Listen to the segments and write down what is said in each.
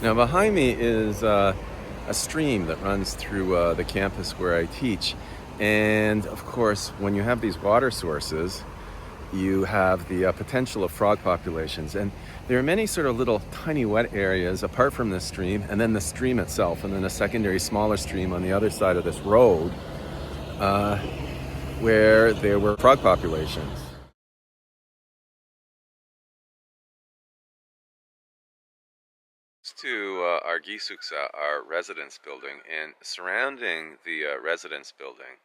Now behind me is a stream that runs through the campus where I teach. And of course, when you have these water sources, you have the potential of frog populations. And there are many sort of little tiny wet areas apart from this stream, and then the stream itself, and then a secondary smaller stream on the other side of this road where there were frog populations. To our Gisuksa, our residence building, and surrounding the residence building,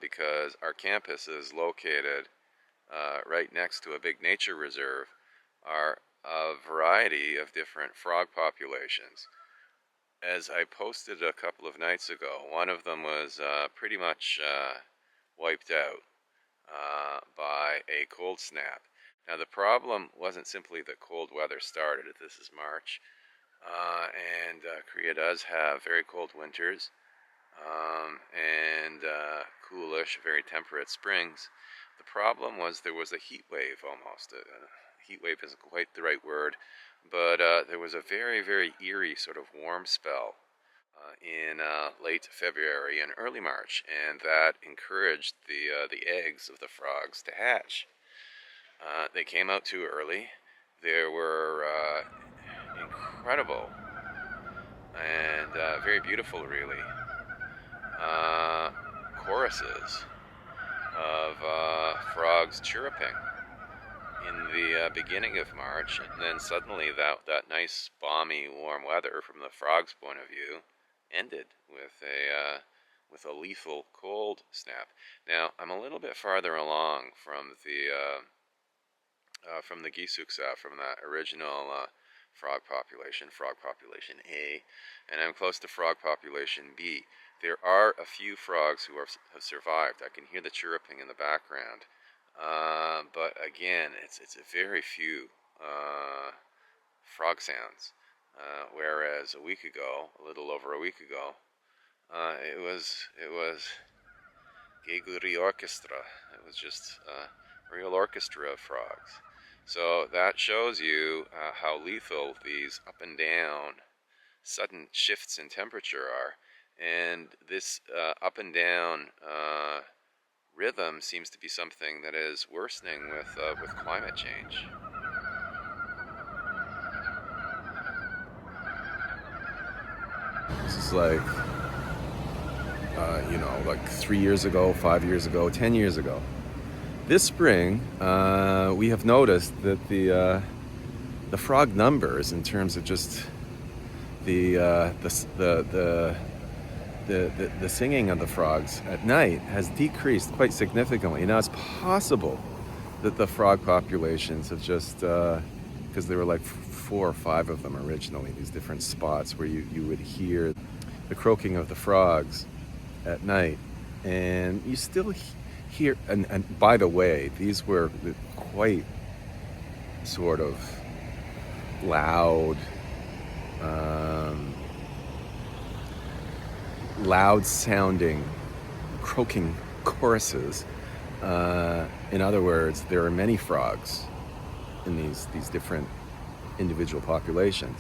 because our campus is located right next to a big nature reserve, are a variety of different frog populations. As I posted a couple of nights ago, one of them was pretty much wiped out by a cold snap. Now, the problem wasn't simply that cold weather started. This is March. And Korea does have very cold winters and coolish, very temperate springs. The problem was there was a heat wave almost. Heat wave isn't quite the right word, but there was a very, very eerie sort of warm spell in late February and early March, and that encouraged the eggs of the frogs to hatch. They came out too early. There were incredible and very beautiful, really, choruses of frogs chirruping in the beginning of March, and then suddenly that nice, balmy, warm weather, from the frogs' point of view, ended with a lethal cold snap. Now, I'm a little bit farther along from the Gisuksa, from that original frog population A, and I'm close to frog population B. There are a few frogs who have survived. I can hear the chirruping in the background, but again, it's a very few frog sounds. Whereas a week ago, a little over a week ago, it was Geguri Orchestra. It was just a real orchestra of frogs. So that shows you how lethal these up and down sudden shifts in temperature are. And this up and down rhythm seems to be something that is worsening with climate change. This is like, like 3 years ago, 5 years ago, 10 years ago. This spring, we have noticed that the frog numbers, in terms of just the singing of the frogs at night, has decreased quite significantly. Now, it's possible that the frog populations have just, because there were like 4 or 5 of them originally, these different spots where you would hear the croaking of the frogs at night, and you still hear, and by the way, these were quite sort of loud sounding croaking choruses. In other words, there are many frogs in these different individual populations.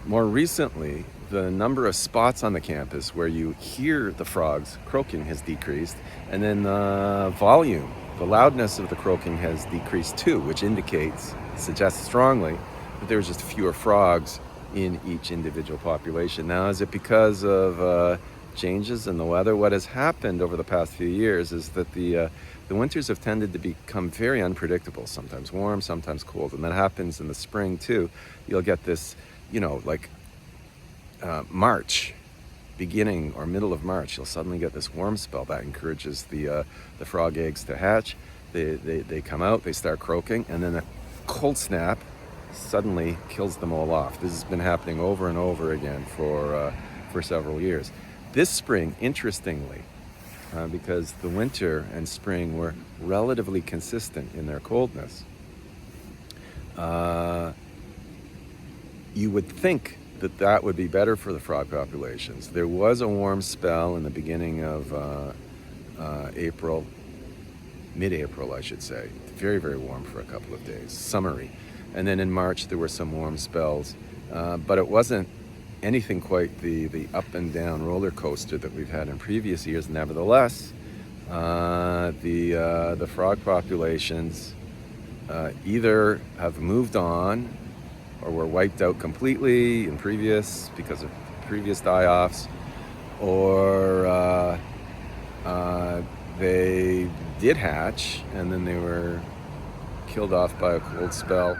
More recently, the number of spots on the campus where you hear the frogs croaking has decreased, and then the volume, the loudness of the croaking has decreased too, which suggests strongly that there's just fewer frogs in each individual population. Now, is it because of changes in the weather? What has happened over the past few years is that the winters have tended to become very unpredictable, sometimes warm, sometimes cold, and that happens in the spring too. You'll get this, like March, beginning or middle of March, you'll suddenly get this warm spell that encourages the frog eggs to hatch. They come out, they start croaking, and then a cold snap suddenly kills them all off. This has been happening over and over again for several years. This spring, interestingly, because the winter and spring were relatively consistent in their coldness, you would think that would be better for the frog populations. There was a warm spell in the beginning of April, mid-April, I should say. Very, very warm for a couple of days, summery. And then in March, there were some warm spells but it wasn't anything quite the up and down roller coaster that we've had in previous years. Nevertheless, the frog populations either have moved on or were wiped out completely because of previous die-offs, or they did hatch and then they were killed off by a cold spell